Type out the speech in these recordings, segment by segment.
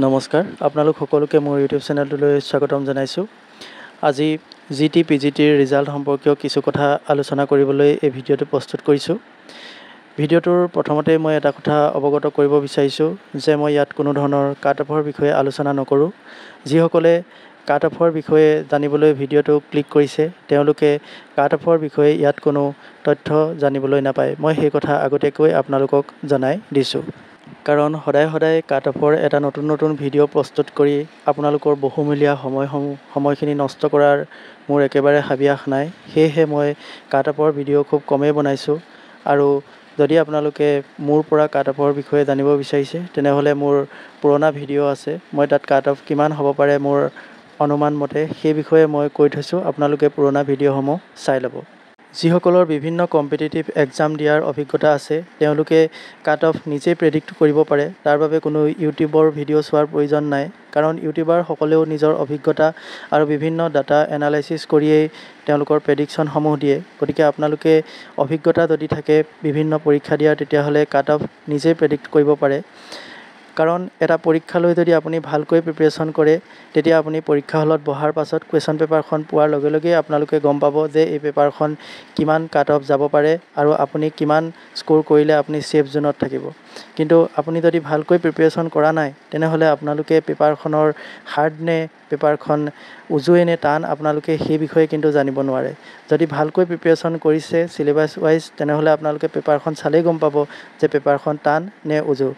নমস্কাৰ, আপোনালোক সকলোকে মোৰ ইউটিউব চেনেলটোলৈ স্বাগতম জনাইছোঁ। আজি GT PGTৰ ৰিজাল্ট সম্পৰ্কীয় কিছু কথা আলোচনা কৰিবলৈ এই ভিডিঅ'টো প্ৰস্তুত কৰিছোঁ। ভিডিঅ'টোৰ প্ৰথমতে মই এটা কথা অৱগত কৰিব বিচাৰিছোঁ যে মই ইয়াত কোনো ধৰণৰ কাট অফৰ বিষয়ে আলোচনা নকৰোঁ। যিসকলে কাট অফৰ বিষয়ে জানিবলৈ ভিডিঅ'টো ক্লিক কৰিছে তেওঁলোকে কাট অফৰ বিষয়ে ইয়াত কোনো তথ্য জানিবলৈ নাপায়। মই সেই কথা আগতীয়াকৈ আপোনালোকক জনাই দিছোঁ। কাৰণ সদায় কাট অফৰ এটা নতুন ভিডিঅ' প্ৰস্তুত কৰি আপোনালোকৰ বহুমূলীয়া সময়খিনি নষ্ট কৰাৰ মোৰ একেবাৰে হাবিয়াস নাই। সেয়েহে মই কাট অফৰ ভিডিঅ' খুব কমেই বনাইছোঁ। আৰু যদি আপোনালোকে মোৰ পৰা কাট অফৰ বিষয়ে জানিব বিচাৰিছে তেনেহ'লে মোৰ পুৰণা ভিডিঅ' আছে। মই তাত কাট অফ কিমান হ'ব পাৰে মোৰ অনুমান মতে সেই বিষয়ে মই কৈ থৈছোঁ। আপোনালোকে পুৰণা ভিডিঅ'সমূহ চাই ল'ব। যিসকলৰ বিভিন্ন কম্পিটিটিভ এক্সাম দিয়াৰ অভিজ্ঞতা আছে তেওঁলোকে কাট অফ নিজেই প্ৰেডিক্ট কৰিব পাৰে। তাৰ বাবে কোনো ইউটিউবৰ ভিডিঅ' চোৱাৰ প্ৰয়োজন নাই। কাৰণ ইউটিউবাৰসকলেও নিজৰ অভিজ্ঞতা আৰু বিভিন্ন ডাটা এনালাইচিছ কৰিয়েই তেওঁলোকৰ প্ৰেডিকশ্যনসমূহ দিয়ে। গতিকে আপোনালোকে অভিজ্ঞতা যদি থাকে বিভিন্ন পৰীক্ষা দিয়াৰ তেতিয়াহ'লে কাট অফ নিজেই প্ৰেডিক্ট কৰিব পাৰে। কাৰণ এটা পৰীক্ষালৈ যদি আপুনি ভালকৈ প্ৰিপেৰেশ্যন কৰে তেতিয়া আপুনি পৰীক্ষা হলত বহাৰ পাছত কুৱেশ্যন পেপাৰখন পোৱাৰ লগে লগেই আপোনালোকে গম পাব যে এই পেপাৰখন কিমান কাট অফ যাব পাৰে আৰু আপুনি কিমান স্ক'ৰ কৰিলে আপুনি ছেফ জোনত থাকিব। কিন্তু আপুনি যদি ভালকৈ প্ৰিপেৰেশ্যন কৰা নাই তেনেহ'লে আপোনালোকে পেপাৰখনৰ হাৰ্ড নে পেপাৰখন উজুৱে নে টান আপোনালোকে সেই বিষয়ে কিন্তু জানিব নোৱাৰে। যদি ভালকৈ প্ৰিপেৰেশ্যন কৰিছে চিলেবাছ ৱাইজ তেনেহ'লে আপোনালোকে পেপাৰখন চালেই গম পাব যে পেপাৰখন টান নে উজু।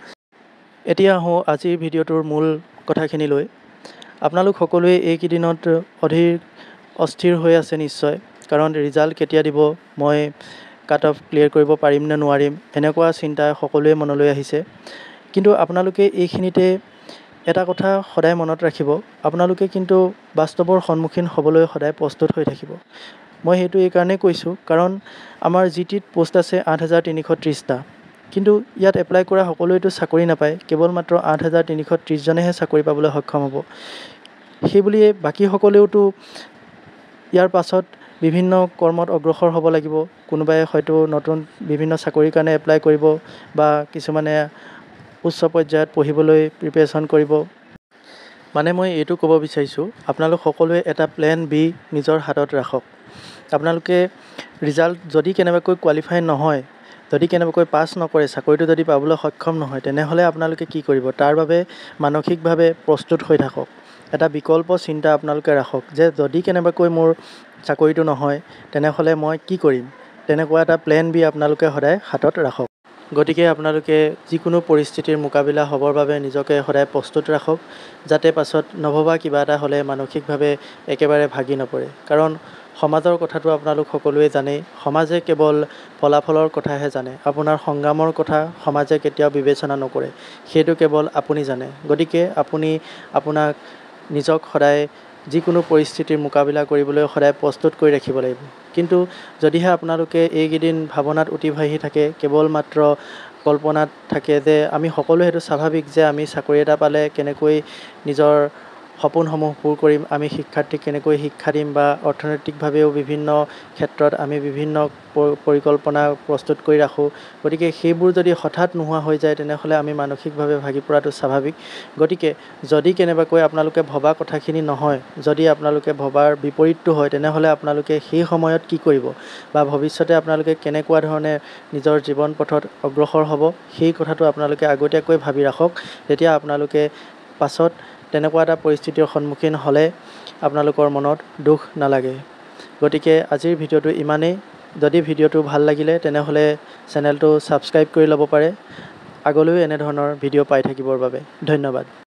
এতিয়া আহোঁ আজিৰ ভিডিঅ'টোৰ মূল কথাখিনিলৈ। আপোনালোক সকলোৱে এইকেইদিনত অস্থিৰ হৈ আছে নিশ্চয়। কাৰণ ৰিজাল্ট কেতিয়া দিব, মই কাট অফ ক্লিয়াৰ কৰিব পাৰিম নে নোৱাৰিম এনেকুৱা চিন্তা সকলোৱে মনলৈ আহিছে। কিন্তু আপোনালোকে এইখিনিতে এটা কথা সদায় মনত ৰাখিব, আপোনালোকে কিন্তু বাস্তৱৰ সন্মুখীন হ'বলৈ সদায় প্ৰস্তুত হৈ থাকিব। মই সেইটো এইকাৰণেই কৈছোঁ কাৰণ আমাৰ GTত পোষ্ট আছে 8,330টা। কিন্তু ইয়াত এপ্লাই কৰা সকলোৱেতো চাকৰি নাপায়। কেৱল মাত্ৰ 8,330জনেহে চাকৰি পাবলৈ সক্ষম হ'ব। সেই বুলিয়ে বাকীসকলেওতো ইয়াৰ পাছত বিভিন্ন কৰ্মত অগ্ৰসৰ হ'ব লাগিব। কোনোবাই হয়তো নতুন বিভিন্ন চাকৰিৰ কাৰণে এপ্লাই কৰিব বা কিছুমানে উচ্চ পৰ্যায়ত পঢ়িবলৈ প্ৰিপেৰেশ্যন কৰিব। মানে মই এইটো ক'ব বিচাৰিছোঁ আপোনালোক সকলোৱে এটা প্লেন বি নিজৰ হাতত ৰাখক। আপোনালোকে ৰিজাল্ট যদি কেনেবাকৈ কোৱালিফাই নহয়, যদি কেনেবাকৈ পাছ নকৰে, চাকৰিটো যদি পাবলৈ সক্ষম নহয় তেনেহ'লে আপোনালোকে কি কৰিব তাৰ বাবে মানসিকভাৱে প্ৰস্তুত হৈ থাকক। এটা বিকল্প চিন্তা আপোনালোকে ৰাখক যে যদি কেনেবাকৈ মোৰ চাকৰিটো নহয় তেনেহ'লে মই কি কৰিম। তেনেকুৱা এটা প্লেন বি আপোনালোকে সদায় হাতত ৰাখক। গতিকে আপোনালোকে যিকোনো পৰিস্থিতিৰ মোকাবিলা হ'বৰ বাবে নিজকে সদায় প্ৰস্তুত ৰাখক যাতে পাছত নভবা কিবা এটা হ'লে মানসিকভাৱে একেবাৰে ভাগি নপৰে। কাৰণ সমাজৰ কথাটো আপোনালোক সকলোৱে জানেই। সমাজে কেৱল ফলাফলৰ কথাহে জানে, আপোনাৰ সংগ্ৰামৰ কথা সমাজে কেতিয়াও বিবেচনা নকৰে। সেইটো কেৱল আপুনি জানে। গতিকে আপুনি আপোনাক নিজক সদায় যিকোনো পৰিস্থিতিৰ মোকাবিলা কৰিবলৈ সদায় প্ৰস্তুত কৰি ৰাখিব লাগিব। কিন্তু যদিহে আপোনালোকে এইকেইদিন ভাৱনাত উটি ভাহি থাকে, কেৱল মাত্ৰ কল্পনাত থাকে যে আমি সকলোৱে সেইটো স্বাভাৱিক যে আমি চাকৰি এটা পালে কেনেকৈ নিজৰ সপোনসমূহ পূৰ কৰিম, আমি শিক্ষাৰ্থীক কেনেকৈ শিক্ষা দিম বা অৰ্থনৈতিকভাৱেও বিভিন্ন ক্ষেত্ৰত আমি বিভিন্ন পৰিকল্পনা প্ৰস্তুত কৰি ৰাখোঁ। গতিকে সেইবোৰ যদি হঠাৎ নোহোৱা হৈ যায় তেনেহ'লে আমি মানসিকভাৱে ভাগি পৰাটো স্বাভাৱিক। গতিকে যদি কেনেবাকৈ আপোনালোকে ভবা কথাখিনি নহয়, যদি আপোনালোকে ভবাৰ বিপৰীতটো হয় তেনেহ'লে আপোনালোকে সেই সময়ত কি কৰিব বা ভৱিষ্যতে আপোনালোকে কেনেকুৱা ধৰণে নিজৰ জীৱন পথত অগ্ৰসৰ হ'ব সেই কথাটো আপোনালোকে আগতীয়াকৈ ভাবি ৰাখক। তেতিয়া আপোনালোকে পাছত তেনেকুৱা এটা পৰিস্থিতিৰ সন্মুখীন হ'লে আপোনালোকৰ মনত দুখ নালাগে। গতিকে আজিৰ ভিডিঅ'টো ইমানেই। যদি ভিডিঅ'টো ভাল লাগিলে তেনেহ'লে চেনেলটো ছাবস্ক্ৰাইব কৰি ল'ব পাৰে আগলৈও এনেধৰণৰ ভিডিঅ' পাই থাকিবৰ বাবে। ধন্যবাদ।